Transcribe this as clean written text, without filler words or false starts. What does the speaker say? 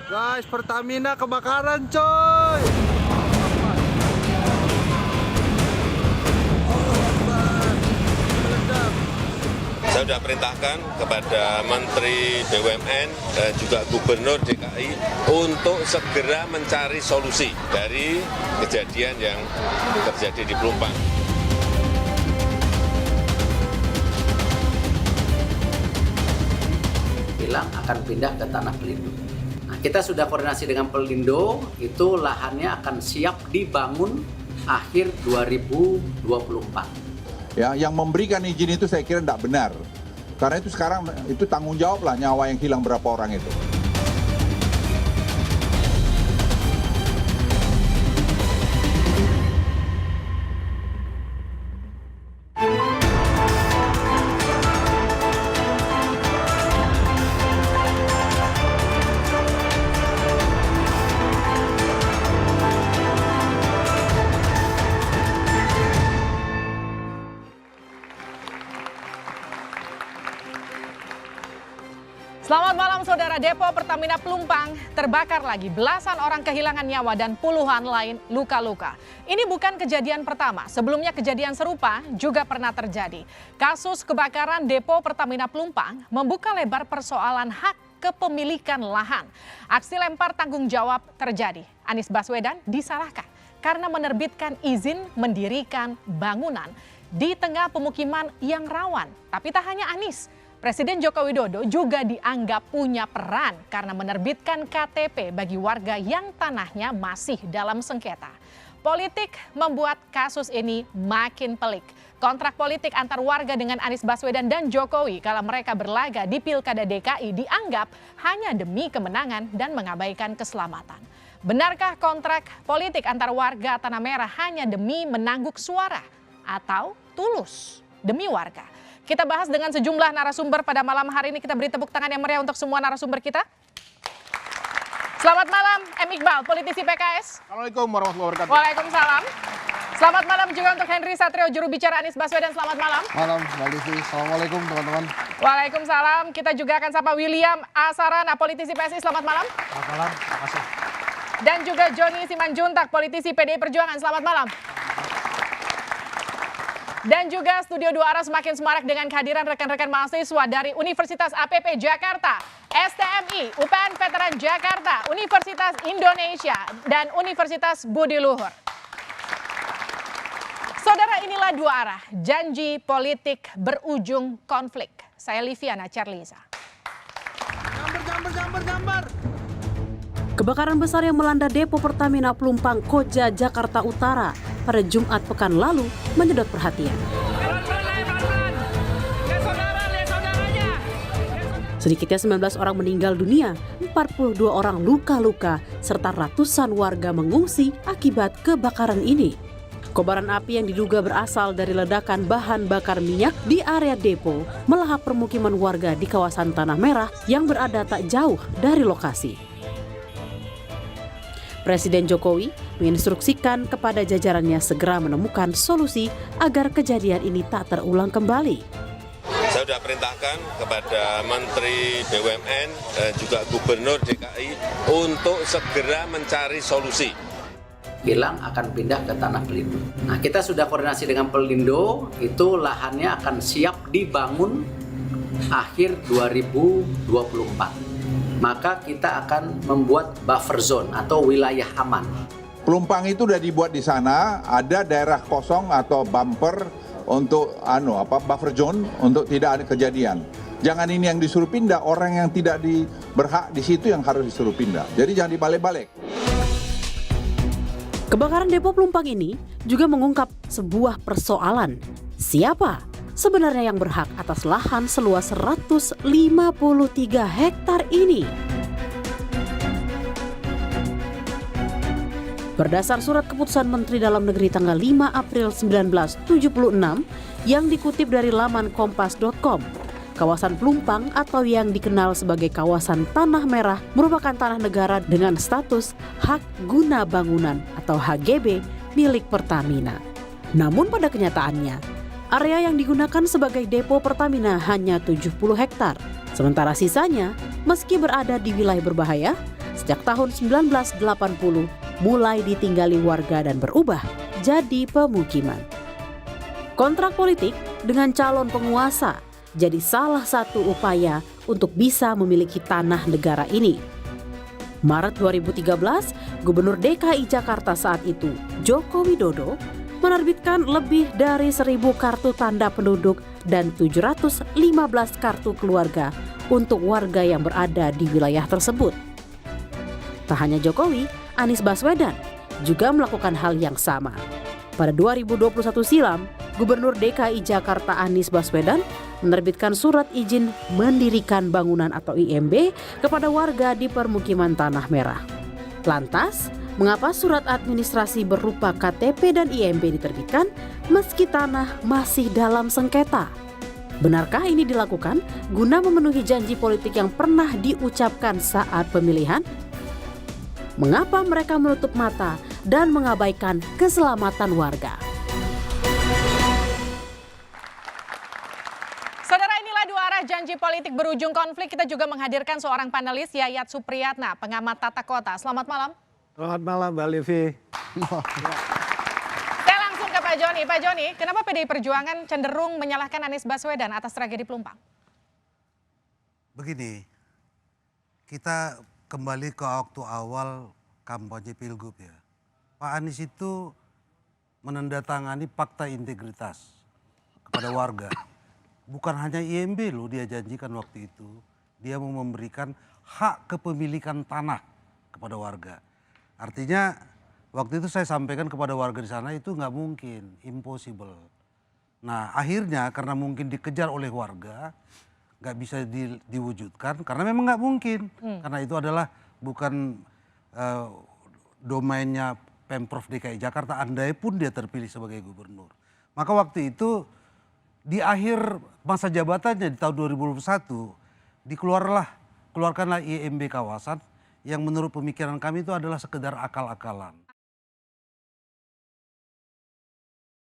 Guys, Pertamina kebakaran coy. Saya sudah perintahkan kepada Menteri BUMN dan juga Gubernur DKI untuk segera mencari solusi dari kejadian yang terjadi di Pelumpang. Bilang akan pindah ke Tanah Pelindo. Nah, kita sudah koordinasi dengan Pelindo, itu lahannya akan siap dibangun akhir 2024. Ya, yang memberikan izin itu saya kira tidak benar. Karena itu sekarang itu tanggung jawab lah nyawa yang hilang berapa orang itu. Selamat malam saudara. Depo Pertamina Pelumpang terbakar lagi. Belasan orang kehilangan nyawa dan puluhan lain luka-luka. Ini bukan kejadian pertama. Sebelumnya kejadian serupa juga pernah terjadi. Kasus kebakaran Depo Pertamina Pelumpang membuka lebar persoalan hak kepemilikan lahan. Aksi lempar tanggung jawab terjadi. Anies Baswedan disalahkan karena menerbitkan izin mendirikan bangunan di tengah pemukiman yang rawan. Tapi tak hanya Anies. Presiden Joko Widodo juga dianggap punya peran karena menerbitkan KTP bagi warga yang tanahnya masih dalam sengketa. Politik membuat kasus ini makin pelik. Kontrak politik antar warga dengan Anies Baswedan dan Jokowi kala mereka berlaga di Pilkada DKI dianggap hanya demi kemenangan dan mengabaikan keselamatan. Benarkah kontrak politik antar warga Tanah Merah hanya demi menangguk suara atau tulus demi warga? Kita bahas dengan sejumlah narasumber pada malam hari ini. Kita beri tepuk tangan yang meriah untuk semua narasumber kita. Selamat malam, M. Iqbal, politisi PKS. Assalamualaikum warahmatullahi wabarakatuh. Waalaikumsalam. Selamat malam juga untuk Henry Satrio, juru bicara Anies Baswedan. Selamat malam. Malam, Mbak Livi. Assalamualaikum teman-teman. Waalaikumsalam. Kita juga akan sapa William Asarana, politisi PSI. Selamat malam. Selamat malam, terima kasih. Dan juga Joni Simanjuntak, politisi PDI Perjuangan. Selamat malam. Dan juga Studio 2 Arah semakin semarak dengan kehadiran rekan-rekan mahasiswa dari Universitas APP Jakarta, STMI, UPN Veteran Jakarta, Universitas Indonesia, dan Universitas Budi Luhur. Saudara, inilah Dua Arah, janji politik berujung konflik. Saya Liviana Charliza. Gambar. Kebakaran besar yang melanda Depo Pertamina Pelumpang, Koja, Jakarta Utara pada Jumat pekan lalu menyedot perhatian. Sedikitnya 19 orang meninggal dunia, 42 orang luka-luka, serta ratusan warga mengungsi akibat kebakaran ini. Kobaran api yang diduga berasal dari ledakan bahan bakar minyak di area depo melahap permukiman warga di kawasan Tanah Merah yang berada tak jauh dari lokasi. Presiden Jokowi menginstruksikan kepada jajarannya segera menemukan solusi agar kejadian ini tak terulang kembali. Saya sudah perintahkan kepada Menteri BUMN dan juga Gubernur DKI untuk segera mencari solusi. Bilang akan pindah ke Tanah Pelindo. Nah, kita sudah koordinasi dengan Pelindo, itu lahannya akan siap dibangun akhir 2024. Maka kita akan membuat buffer zone atau wilayah aman. Pelumpang itu sudah dibuat di sana, ada daerah kosong atau bumper untuk buffer zone untuk tidak ada kejadian. Jangan ini yang disuruh pindah, orang yang tidak berhak di situ yang harus disuruh pindah. Jadi jangan dibalik-balik. Kebakaran Depo Pelumpang ini juga mengungkap sebuah persoalan. Siapa sebenarnya yang berhak atas lahan seluas 153 hektar ini? Berdasar surat keputusan Menteri Dalam Negeri tanggal 5 April 1976 yang dikutip dari laman kompas.com, kawasan Pelumpang atau yang dikenal sebagai kawasan Tanah Merah merupakan tanah negara dengan status hak guna bangunan atau HGB milik Pertamina. Namun pada kenyataannya, area yang digunakan sebagai depo Pertamina hanya 70 hektar. Sementara sisanya, meski berada di wilayah berbahaya, sejak tahun 1980 mulai ditinggali warga dan berubah jadi pemukiman. Kontrak politik dengan calon penguasa jadi salah satu upaya untuk bisa memiliki tanah negara ini. Maret 2013, Gubernur DKI Jakarta saat itu, Joko Widodo, menerbitkan lebih dari 1.000 kartu tanda penduduk dan 715 kartu keluarga untuk warga yang berada di wilayah tersebut. Tak hanya Jokowi, Anies Baswedan juga melakukan hal yang sama. Pada 2021 silam, Gubernur DKI Jakarta Anies Baswedan menerbitkan surat izin mendirikan bangunan atau IMB kepada warga di permukiman Tanah Merah. Lantas, mengapa surat administrasi berupa KTP dan IMB diterbitkan meski tanah masih dalam sengketa? Benarkah ini dilakukan guna memenuhi janji politik yang pernah diucapkan saat pemilihan? Mengapa mereka menutup mata dan mengabaikan keselamatan warga? Saudara, inilah dua arah janji politik berujung konflik. Kita juga menghadirkan seorang panelis, Yayat Supriyatna, pengamat tata kota. Selamat malam. Selamat malam Mbak Livi. Saya langsung ke Pak Joni. Pak Joni, kenapa PDI Perjuangan cenderung menyalahkan Anies Baswedan atas tragedi Pelumpang? Begini, kita kembali ke waktu awal kampanye Pilgub ya. Pak Anies itu menandatangani fakta integritas kepada warga. Bukan hanya IMB loh dia janjikan waktu itu. Dia mau memberikan hak kepemilikan tanah kepada warga. Artinya waktu itu saya sampaikan kepada warga di sana itu nggak mungkin, impossible. Nah akhirnya karena mungkin dikejar oleh warga, nggak bisa diwujudkan karena memang nggak mungkin. Karena itu adalah bukan domainnya Pemprov DKI Jakarta, andai pun dia terpilih sebagai gubernur. Maka waktu itu di akhir masa jabatannya di tahun 2021 keluarkanlah IMB kawasan yang menurut pemikiran kami itu adalah sekedar akal-akalan.